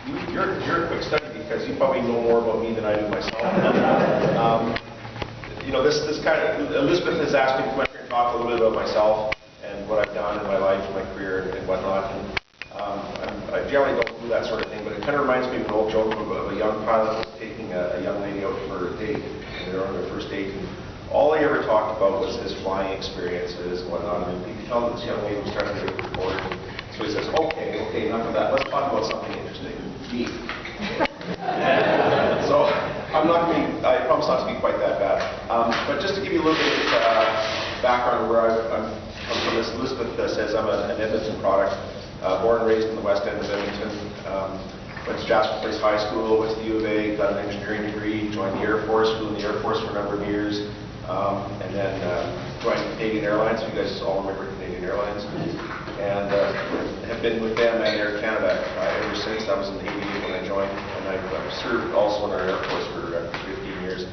You're a quick study because you probably know more about me than I do myself. You know, this kind of, Elizabeth has asked me to come up here and talk a little bit about myself and what I've done in my life, my career, and whatnot. And, I generally don't do that sort of thing, but it kind of reminds me of an old joke of a young pilot taking a young lady out for a date, and they're on their first date. And all he ever talked about was his flying experiences and whatnot. And you can tell that this young lady was starting to get bored. So he says, okay, enough of that. Let's talk about something interesting. Me. So I'm not going to be, I promise not to be quite that bad. But just to give you a little bit of background where I'm from, as Elizabeth says, I'm an Edmonton product. Born and raised in the west end of Edmonton. Went to Jasper Place High School, went to the U of A, got an engineering degree, joined the Air Force, flew in the Air Force for a number of years, and then joined Canadian Airlines. You guys all remember Canadian Airlines. And have been with them and Air Canada ever since. That was in '88 when I joined, and I've served also in our Air Force for 15 years.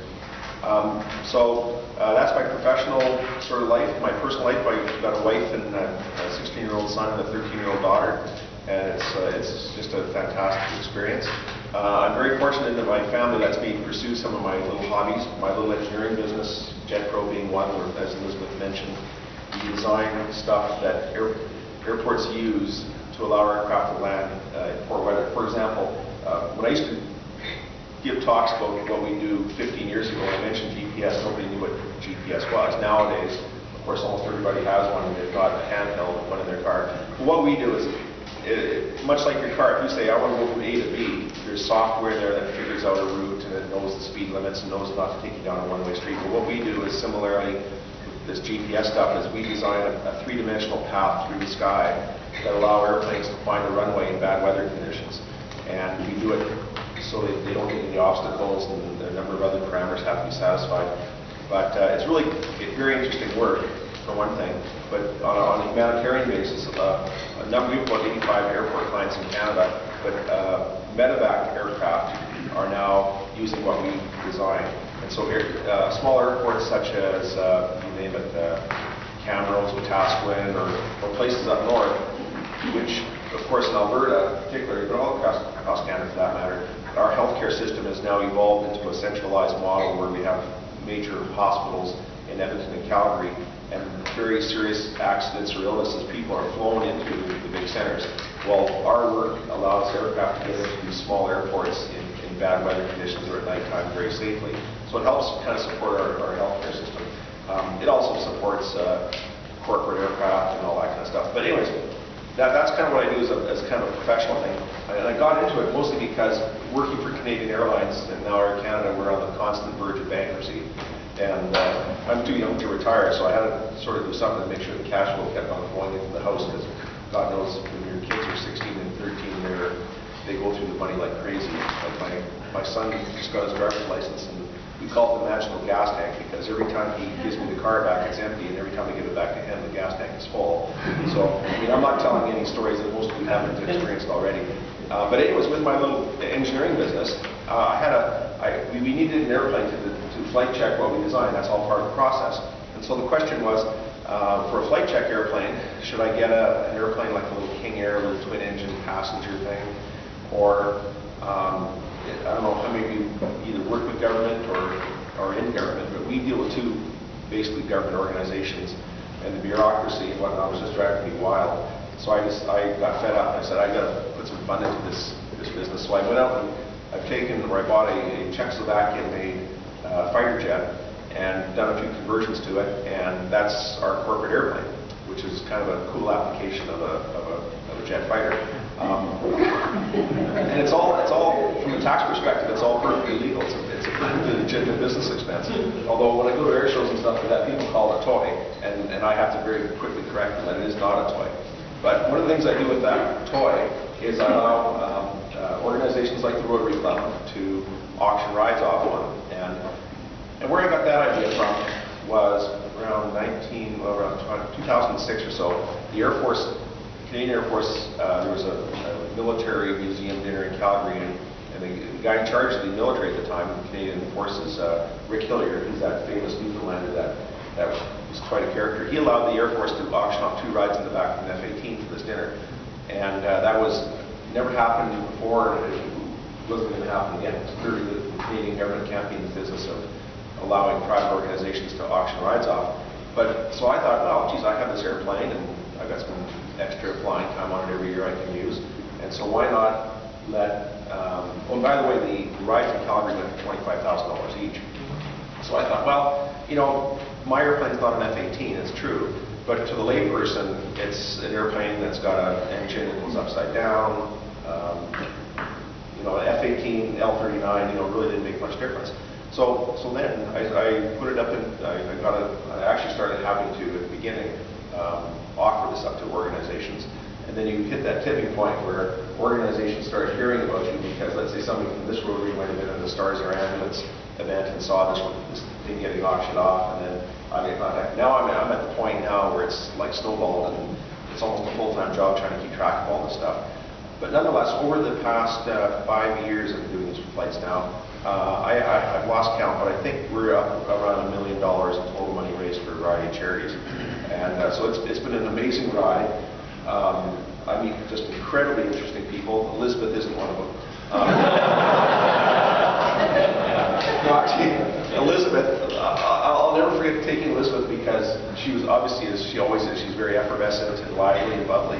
So that's my professional sort of life. My personal life, I've got a wife and a 16-year-old son and a 13-year-old daughter, and it's just a fantastic experience. I'm very fortunate that my family lets me pursue some of my little hobbies. My little engineering business, JetPro being one, where, as Elizabeth mentioned, we design stuff that airports use to allow aircraft to land in poor weather. For example, when I used to give talks about what we do 15 years ago, I mentioned GPS. Nobody knew what GPS was. Nowadays, of course, almost everybody has one. They've got a handheld one in their car. But what we do is, much like your car, if you say, I want to go from A to B, there's software there that figures out a route and it knows the speed limits and knows not to take you down a one-way street. But what we do is similarly, this GPS stuff is we design a three-dimensional path through the sky that allow airplanes to find a runway in bad weather conditions. And we do it so they don't get any obstacles, and a number of other parameters have to be satisfied. But it's really very interesting work, for one thing. But on a humanitarian basis, we have about 85 airport clients in Canada, but medevac aircraft are now using what we design. And so here, small airports such as, you name it, Camrose, Wetaskiwin, or places up north, which, of course, in Alberta particularly, but all across Canada for that matter, our healthcare system has now evolved into a centralized model where we have major hospitals in Edmonton and Calgary, and very serious accidents or illnesses, people are flown into the big centers. Well, our work allows aircraft to get into these small airports in bad weather conditions or at nighttime very safely. So it helps kind of support our healthcare system. It also supports corporate aircraft and all that kind of stuff. But anyways, that's kind of what I do as kind of a professional thing. And I got into it mostly because working for Canadian Airlines and now Air Canada, we're on the constant verge of bankruptcy. And I'm too young to retire, so I had to sort of do something to make sure the cash flow kept on flowing into the house, because God knows when your kids are 16 and 13, they go through the money like crazy. Like my son just got his driver's license, and we call it the magical gas tank, because every time he gives me the car back, it's empty, and every time I give it back to him, the gas tank is full. So, I mean, I'm not telling any stories that most of you haven't experienced already. But anyways, with my little engineering business, we needed an airplane to flight check what we designed. That's all part of the process. And so the question was, for a flight check airplane, should I get an airplane like a little King Air, little twin engine passenger thing, or I don't know how many of you either work with government or in government, but we deal with two basically government organizations, and the bureaucracy and whatnot was just driving me wild. So I got fed up, and I said, I got to put some fun into this business. So I went out and I bought a Czechoslovakian-made fighter jet and done a few conversions to it, and that's our corporate airplane, which is kind of a cool application of a jet fighter. And it's all from a tax perspective, it's all perfectly legal. It's a perfectly legitimate business expense. Although when I go to air shows and stuff like that, people call it a toy, and I have to very quickly correct them that it is not a toy. But one of the things I do with that toy is I allow organizations like the Rotary Club to auction rides off one. And where I got that idea from was around 2006 or so. The Air Force, Canadian Air Force, there was a military museum dinner in Calgary, and the guy in charge of the military at the time, the Canadian Forces, Rick Hillier, he's that famous Newfoundlander that was quite a character. He allowed the Air Force to auction off 2 rides in the back of an F-18 for this dinner. And that was never happened before. wasn't going to happen again. Clearly, the Canadian government can't be in the business of allowing private organizations to auction rides off. But so I thought, well, geez, I have this airplane, and I've got some extra flying time on it every year I can use, and so why not let? Oh, and by the way, the rides from Calgary went for $25,000 each. So I thought, well, you know, my airplane's not an F-18, it's true, but to the layperson, it's an airplane that's got an engine that goes upside down. You know, an F-18, L-39, you know, really didn't make much difference. So then I put it up, and I actually started having to, at the beginning, offer this up to organizations. And then you hit that tipping point where organizations start hearing about you because, let's say, somebody from this Rotary might have been at the Stars Air Ambulance event and saw this thing getting auctioned off, and then I made contact. Now I'm at the point now where it's like snowballed, and it's almost a full-time job trying to keep track of all this stuff. But nonetheless, over the past 5 years of doing these flights now, I've lost count, but I think we're up around $1 million in total money raised for a variety of charities. And so it's been an amazing ride. I meet just incredibly interesting people. Elizabeth isn't one of them. No, actually, Elizabeth, I'll never forget taking Elizabeth because she was obviously, as she always is, she's very effervescent and lively and bubbly.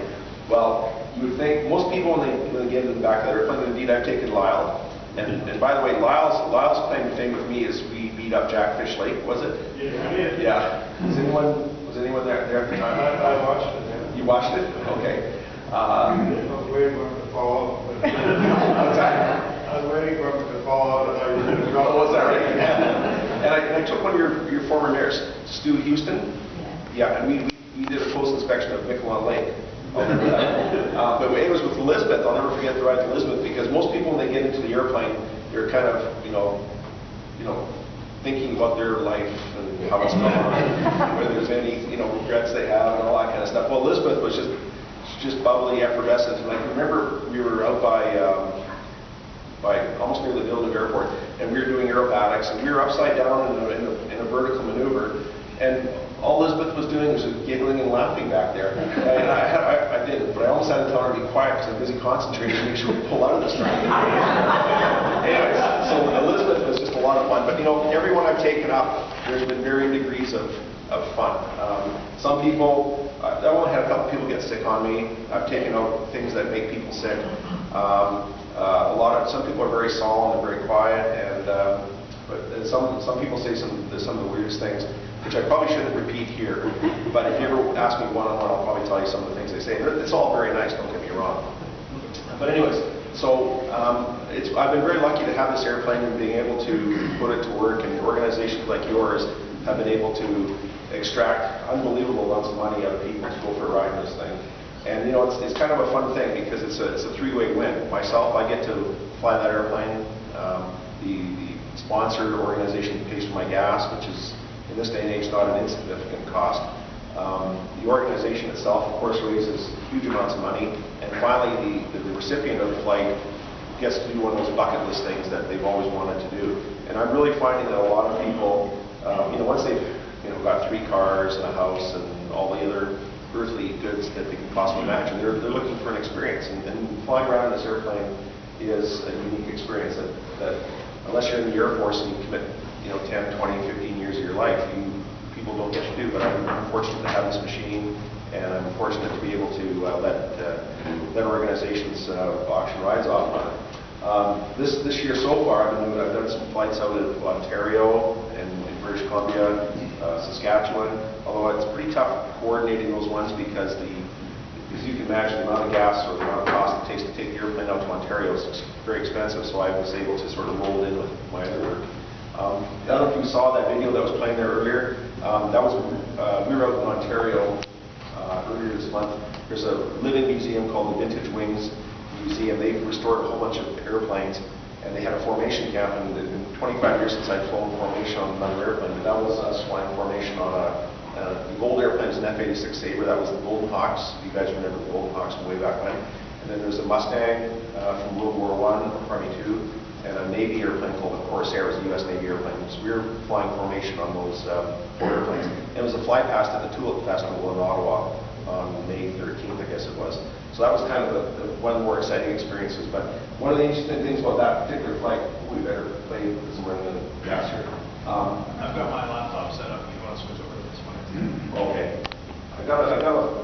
Well, you would think most people when they get in the back of the airplane, indeed I've taken Lyle. And by the way, Lyle's claim to fame with me is we beat up Jackfish Lake, was it? Yeah. Yeah. Was anyone there at the time? I watched it. Yeah. You watched it? Okay. I was waiting for him to fall out. What's that? I was waiting for him to fall out, and I was going to drop. Oh, was that right? And I took one of your former mayors, Stu Houston. Yeah, and we did a post inspection of Miquelon Lake. I'll remember that. But it was with Elizabeth. I'll never forget the ride with Elizabeth because most people when they get into the airplane, they're kind of you know thinking about their life and how it's going, whether there's any regrets they have and all that kind of stuff. Well, Elizabeth was just bubbly, effervescent. And I can remember we were out by almost near the Villeneuve Airport, and we were doing aerobatics, and we were upside down in a vertical maneuver, and all Elizabeth was doing was giggling and laughing back there. And I didn't, but I almost had to tell her to be quiet because I'm busy concentrating to make sure we pull out of this thing. Anyways, so Elizabeth was just a lot of fun. But everyone I've taken up, there's been varying degrees of fun. Some people, I've only had a couple people get sick on me. I've taken out things that make people sick. Some people are very solemn and very quiet, but some people say some of the weirdest things, which I probably shouldn't repeat here. But if you ever ask me one-on-one, I'll probably tell you some of the things they say. It's all very nice, don't get me wrong. But anyways, so I've been very lucky to have this airplane and being able to put it to work, and organizations like yours have been able to extract unbelievable amounts of money out of people to go for a ride in this thing. And it's kind of a fun thing because it's a three-way win. Myself, I get to fly that airplane. The sponsor organization pays for my gas, which is in this day and age not an insignificant cost. The organization itself, of course, raises huge amounts of money. And finally, the recipient of the flight gets to do one of those bucket list things that they've always wanted to do. And I'm really finding that a lot of people, once they've got 3 cars and a house and all the other earthly goods that they can possibly imagine, they're looking for an experience. And flying around in this airplane is a unique experience that unless you're in the Air Force and you commit 10, 20, 15 years of your life, people don't get to do. But I'm fortunate to have this machine, and I'm fortunate to be able to let organizations auction rides off on it. This year so far, I've done some flights out of Ontario and in British Columbia, Saskatchewan. Although it's pretty tough coordinating those ones because as you can imagine, the amount of gas or the amount of cost it takes to take the airplane out to Ontario is very expensive. So I was able to sort of roll it in with my other work. I don't know if you saw that video that was playing there earlier. We were out in Ontario earlier this month. There's a living museum called the Vintage Wings Museum. They've restored a whole bunch of airplanes, and they had a formation camp. And in 25 years since I'd flown formation on another airplane, but that was us flying formation on the old airplane is an F-86 Sabre. That was the Golden Hawks. You guys remember the Golden Hawks from way back when. And then there's a Mustang from World War I, or Army II. And a Navy airplane called the Corsair. It was a U.S. Navy airplane. So we were flying formation on those 4 airplanes. And it was a fly past at the Tulip Festival in Ottawa. on May 13th, I guess it was. So that was kind of one of the more exciting experiences. But one of the interesting things about that particular flight, we better play because we're in the gas here. I've got my laptop set up. You want to switch over to this one? Okay. I got a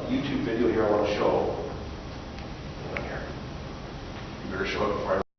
YouTube video here I want to show.